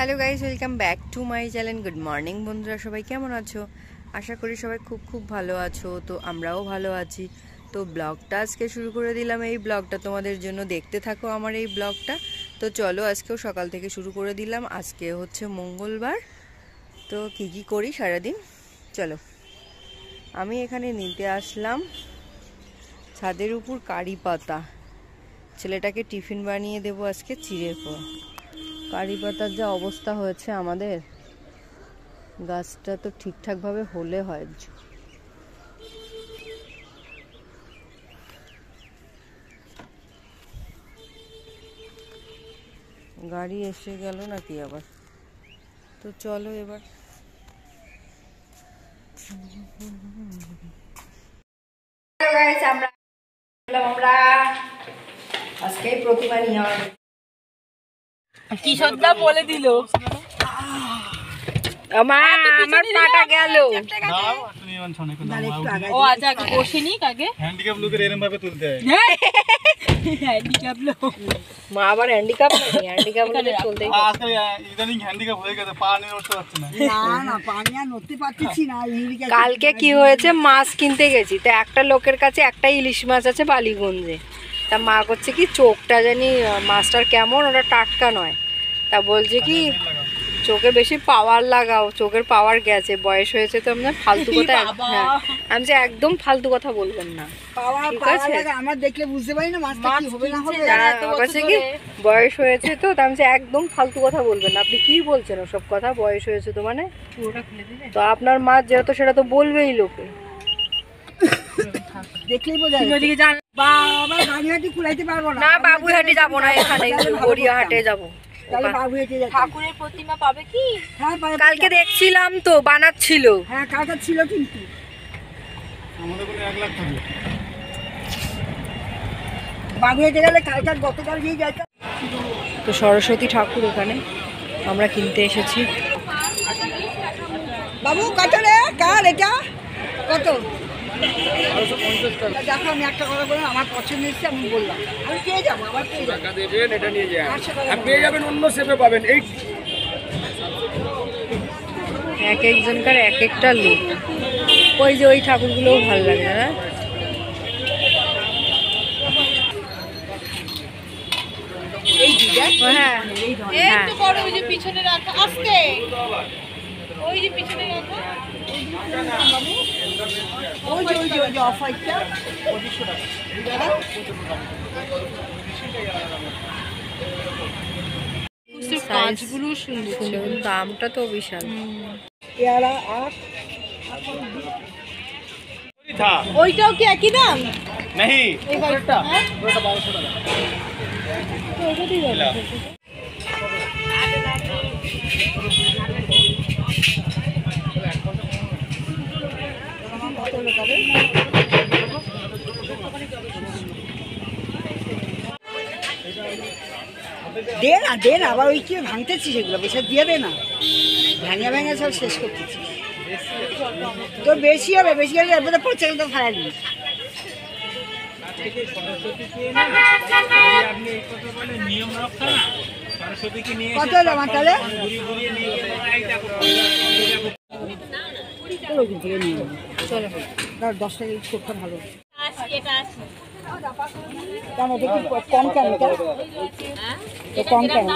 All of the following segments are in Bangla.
Hello guys, welcome back to my channel. Good morning বন্ধুরা, সবাই কেমন আছো? আশা করি সবাই খুব খুব ভালো আছো। তো আমরাও ভালো আছি। তো ব্লগটা আজকে শুরু করে দিলাম। এই ব্লগটা তোমাদের জন্য, দেখতে থাকো আমার এই ব্লগটা। তো চলো, আজকেও সকাল থেকে শুরু করে দিলাম। আজকে হচ্ছে মঙ্গলবার। তো কি কি করি সারাদিন চলো। আমি এখানে নিতে আসলাম ছাদের উপর কারি পাতা। ছেলেটাকে টিফিন বানিয়ে দেবো আজকে চিড়ের পর। কারি পাতার যা অবস্থা হয়েছে আমাদের, গাছটা তো ঠিকঠাকভাবে হলে হয়। গাড়ি এসে গেল নাকি আবার? তো চলো এবার। আমরা আজকে প্রতিমা নিয়ে কিশোরদা বলে দিল আমার পাটা গেল। ও আজ আগে বসেনি কাকে হ্যান্ডিক্যাপ লোকের এরকম ভাবে তুলতে হয়। হ্যান্ডিক্যাপ লোক মা আবার হ্যান্ডিক্যাপ নাকি? হ্যান্ডিক্যাপ লোকে চলতেই আজকাল ইদানিং হ্যান্ডিক্যাপ হয়ে গেছে, পা নিয়ে উঠতে পারছে না। না পা নিয়ে নড়তে পারছি না। কালকে কি হয়েছে, মাছ কিনতে গেছি, তা একটা লোকের কাছে একটা ইলিশ মাছ আছে বালিগঞ্জে। তা মা করছে কি, চোখটা জানি মাছটার কেমন, ওটা টাটকা নয়। তা বলছে কি চোখে বেশি পাওয়ার লাগাও, চোখের পাওয়ার গেছে, বয়স হয়েছে। তো আমরা ফালতু কথা, হ্যাঁ আমি যে একদম ফালতু কথা বলবেন না, ঠিক আছে? আমরা দেখলে বুঝতে পারি না মাছটা কি হবে না হবে। বলছে কি বয়স হয়েছে, তো আমি যে একদম ফালতু কথা বলবেন না। আপনি কি বলছেন ওসব কথা? বয়স হয়েছে তো মানে তো আপনার মাছ যেহেতু, সেটা তো বলবেই লোকে, দেখলেই বোঝা যায়। বাবা বাবুহাটি কুলাইতে পারবো না। না বাবুহাটি যাবো না, এখানে গড়িয়াহাটে যাবো। ঠাকুরের প্রতিমা পাবে কি? হ্যাঁ কালকে দেখছিলাম তো বানাচ্ছিল। হ্যাঁ কালকে ছিল কিন্তু আমাদের কোনো 1 লাখ থাকবে। বাবুহাটি গেলে কালকে গতকাল গিয়ে যাইতে। তো সরস্বতী ঠাকুর ওখানে আমরা কিনতে এসেছি। বাবু কত রে কার এটা কত? দেখো আমি একটা কথা বললাম, আমার পছন্দ এসেছে, আমি বললাম আমি পেয়ে যাবো, আবার পেয়ে যাবো। টাকা দেবেন, এটা নিয়ে যান, আর পেয়ে যাবেন অন্য শেপে পাবেন। এই এক একজনকার এক একটা লুক। ওই যে ওই ঠাকুরগুলোও ভালো লাগে না? হ্যাঁ একটু বড় ওই যে পিছনে রাখা আস্তে, ওই যে পিছনে রাখা ওই যে অফ হোয়াইটটা কাজগুলো সুন্দর, দামটা তো বিশাল। পেয়ারা আর था ওইটাও কি একই দাম? नहीं এই বাইকটা দে না আবার ওই কি ভাঙতেছি, সেগুলো বেশি দিয়ে দে না, ভেঙে ভেঙে সব শেষ করতেছি। তো বেশি হবে, বেশি হলে এরপরে পড়ছে কিন্তু ফাড়া দিই। কত হলো আমার তাহলে? চলো 10 টাকা ইউজ করতে ভালো। কেন দেখি কম কেন? কম কেন?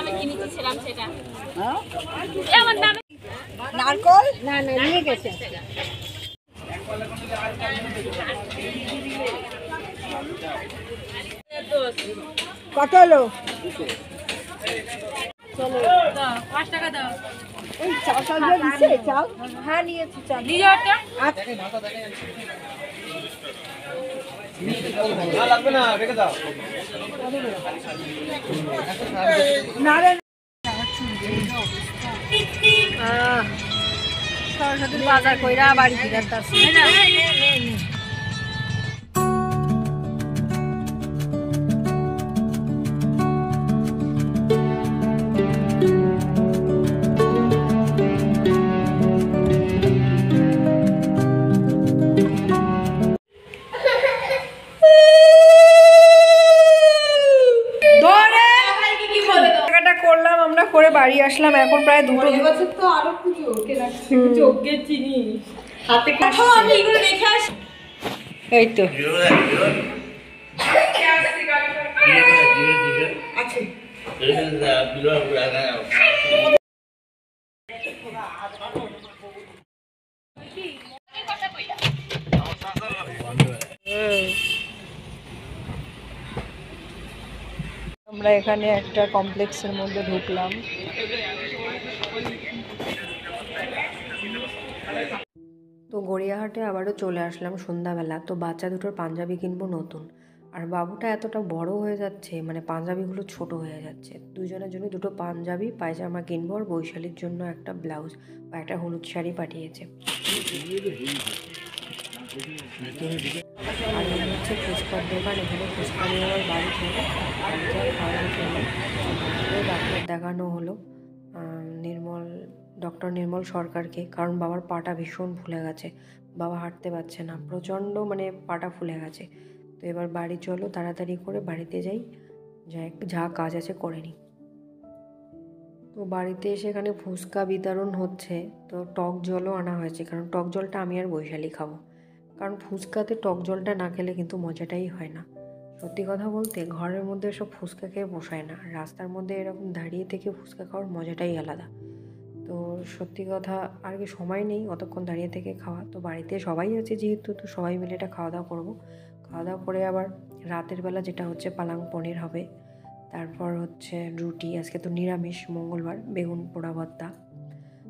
নারকল না না নিয়ে গেছে। কত হলো? চলো 5 টাকা দাও। ওই চাল দিচ্ছে, চাল হ্যাঁ নিয়েছি, চাল দিয়ে যাও একটা। লাগবে না, রেখে দাও। না রে সরস্বতীর বাজার কইরা বাড়ি ফিরার তার করে বাড়ি আসলাম, এখন প্রায় 2টো। এবছর তো আরো পুজো যজ্ঞের জিনিস হাতে কাটো, আমি এগুলো রেখে আসি। এই তো আমরা এখানে একটা কমপ্লেক্সের মধ্যে ঢুকলাম। তো গড়িয়াহাটে আবারও চলে আসলাম সন্ধ্যাবেলা। তো বাচ্চা দুটোর পাঞ্জাবি কিনবো নতুন, আর বাবুটা এতটা বড় হয়ে যাচ্ছে, মানে পাঞ্জাবিগুলো ছোট হয়ে যাচ্ছে। দুজনের জন্য দুটো পাঞ্জাবি পায়জামা কিনবো, আর বৈশালীর জন্য একটা ব্লাউজ বা একটা হলুদ শাড়ি পাঠিয়েছে। আর এই হচ্ছে ফুচকার দোকান, এখানে ফুচকা নিয়ে আবার বাড়ি চলে খাওয়ার জন্য। ডাক্তার দেখানো হলো ডক্টর নির্মল সরকারকে, কারণ বাবার পাটা ভীষণ ফুলে গেছে, বাবা হাঁটতে পারছে না, প্রচণ্ড মানে পাটা ফুলে গেছে। তো এবার বাড়ি চলো, তাড়াতাড়ি করে বাড়িতে যাই, যা কাজ আছে করে নিই। তো বাড়িতে এসে এখানে ফুচকা বিতরণ হচ্ছে, তো টক জলও আনা হয়েছে, কারণ টক জলটা আমি আর বৈশালী খাবো, কারণ ফুচকাতে টক জলটা না খেলে কিন্তু মজাটাই হয় না। সত্যি কথা বলতে ঘরের মধ্যে সব ফুচকা খেয়ে পোষায় না, রাস্তার মধ্যে এরকম দাঁড়িয়ে থেকে ফুচকা খাওয়ার মজাটাই আলাদা। তো সত্যি কথা আর কি সময় নেই অতক্ষণ দাঁড়িয়ে থেকে খাওয়া। তো বাড়িতে সবাই আছে যেহেতু, তো সবাই মিলে এটা খাওয়া দাওয়া করবো। খাওয়া দাওয়া করে আবার রাতের বেলা যেটা হচ্ছে পালাং পনির হবে, তারপর হচ্ছে রুটি, আজকে তো নিরামিষ মঙ্গলবার, বেগুন পোড়া ভর্তা।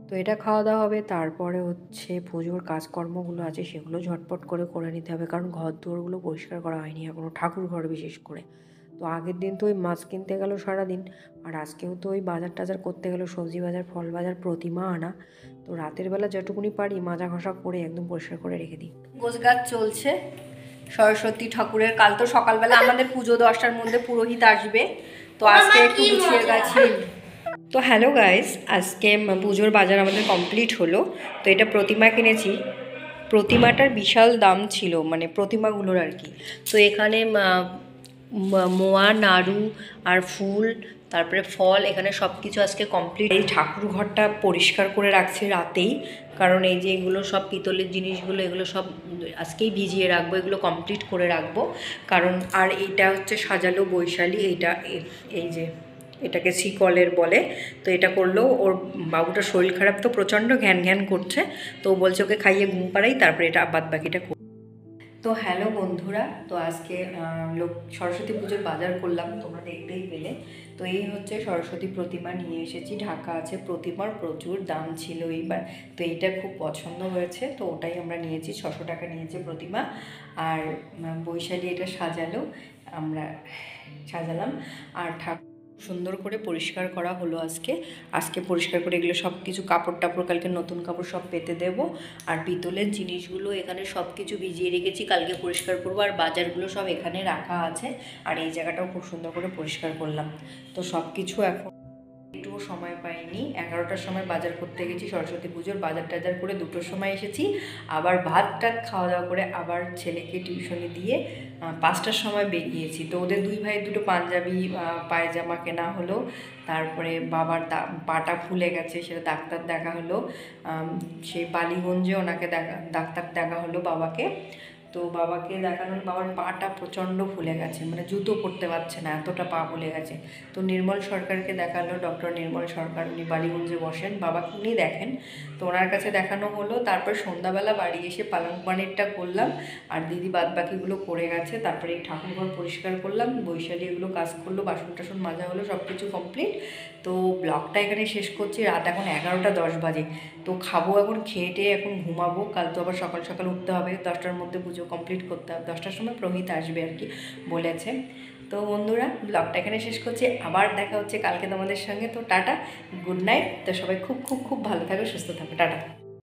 তো এটা খাওয়া দাওয়া হবে। তারপরে হচ্ছে পুজোর কাজকর্মগুলো আছে সেগুলো ঝটপট করে নিতে হবে, কারণ ঘর দুয়ারগুলো পরিষ্কার করা হয়নি এখনও, ঠাকুর ঘর বিশেষ করে। তো আগের দিন তো ওই মাছ কিনতে গেল সারাদিন, আর আজকেও তো ওই বাজার টাজার করতে গেল, সবজি বাজার, ফল বাজার, প্রতিমা আনা। তো রাতের বেলা যেটুকুনি পারি মাজা ঘষা করে একদম পরিষ্কার করে রেখে দিই। গোছগাছ চলছে সরস্বতী ঠাকুরের। কাল তো সকালবেলা আমাদের পুজো 10টার মধ্যে পুরোহিত আসবে, তো আজকে একটু গুছিয়ে গেছি। তো হ্যালো গাইস, আজকে পুজোর বাজার আমাদের কমপ্লিট হলো। তো এটা প্রতিমা কিনেছি, প্রতিমাটার বিশাল দাম ছিল, মানে প্রতিমাগুলোর আর কি। তো এখানে মোয়া, নাড়ু আর ফুল, তারপরে ফল, এখানে সব কিছু আজকে কমপ্লিট। এই ঠাকুর ঘরটা পরিষ্কার করে রাখছি রাতেই, কারণ এই যে এগুলো সব পিতলের জিনিসগুলো, এগুলো সব আজকেই ভিজিয়ে রাখবো, এগুলো কমপ্লিট করে রাখবো। কারণ আর এইটা হচ্ছে সাজালো বৈশালী, এইটা এই যে এটাকে শিকলের বলে। তো এটা করলেও ওর বাবুটার শরীর খারাপ, তো প্রচণ্ড ঘ্যান ঘ্যান করছে, তো বলছে ওকে খাইয়ে ঘুম পাড়াই, তারপরে এটা বাদ বাকিটা। তো হ্যালো বন্ধুরা, তো আজকে সরস্বতী পুজোর বাজার করলাম, তোমরা দেখতেই পেলে। তো এই হচ্ছে সরস্বতী প্রতিমা নিয়ে এসেছি, ঢাকা আছে প্রতিমার, প্রচুর দাম ছিল এইবার। তো এইটা খুব পছন্দ হয়েছে, তো ওটাই আমরা নিয়েছি, 600 টাকা নিয়েছে প্রতিমা। আর বৈশালী এটা আমরা সাজালাম, আর ঠাকুর সুন্দর করে পরিষ্কার করা হলো আজকে পরিষ্কার করে এগুলো সব কিছু কাপড় টাপড়, কালকে নতুন কাপড় সব পেতে দেব। আর পিতলের জিনিসগুলো এখানে সব কিছু ভিজিয়ে রেখেছি, কালকে পরিষ্কার করবো। আর বাজারগুলো সব এখানে রাখা আছে, আর এই জায়গাটাও খুব সুন্দর করে পরিষ্কার করলাম। তো সব কিছু এখন একটুও সময় পাইনি, 11টার সময় বাজার করতে গেছি, সরস্বতী পুজোর বাজার টাজার করে 2টোর সময় এসেছি। আবার ভাত টাত খাওয়া দাওয়া করে আবার ছেলেকে টিউশনে দিয়ে 5টার সময় বেরিয়েছি। তো ওদের 2 ভাইয়ের 2টো পাঞ্জাবি পায়জামা কেনা হলো। তারপরে বাবার পাটা ফুলে গেছে, সেটা ডাক্তার দেখা হলো, সেই বালিগঞ্জে ওনাকে ডাক্তার দেখা হলো বাবাকে। তো বাবাকে দেখানোর, বাবার পাটা প্রচণ্ড ফুলে গেছে, মানে জুতো পরতে পারছে না, এতটা পা ফুলে গেছে। তো নির্মল সরকারকে দেখালো, ডক্টর নির্মল সরকার, উনি বালিগঞ্জে বসেন, বাবাকে উনি দেখেন। তো ওনার কাছে দেখানো হলো। তারপর সন্ধ্যাবেলা বাড়ি এসে পালং পনিরটা করলাম, আর দিদি বাদ বাকিগুলো করে গেছে। তারপরে এই ঠাকুরঘর পরিষ্কার করলাম, বৈশালী এগুলো কাজ করলো, বাসন টাসন মাজা হলো, সব কিছু কমপ্লিট। তো ব্লগটা এখানে শেষ করছি, রাত এখন 11:10 বাজে। তো খাবো এখন, খেয়ে টেয়ে এখন ঘুমাবো, কাল তো আবার সকাল সকাল উঠতে হবে, 10টার মধ্যে পুজো কমপ্লিট করতে হবে, 10টার সময় প্রহিত আসবে আর কি বলেছে। তো বন্ধুরা ব্লগটা এখানে শেষ করছি, আবার দেখা হচ্ছে কালকে তোমাদের সঙ্গে। তো টাটা, গুড নাইট। তো সবাই খুব খুব খুব ভালো থাকো, সুস্থ থাকো, টাটা।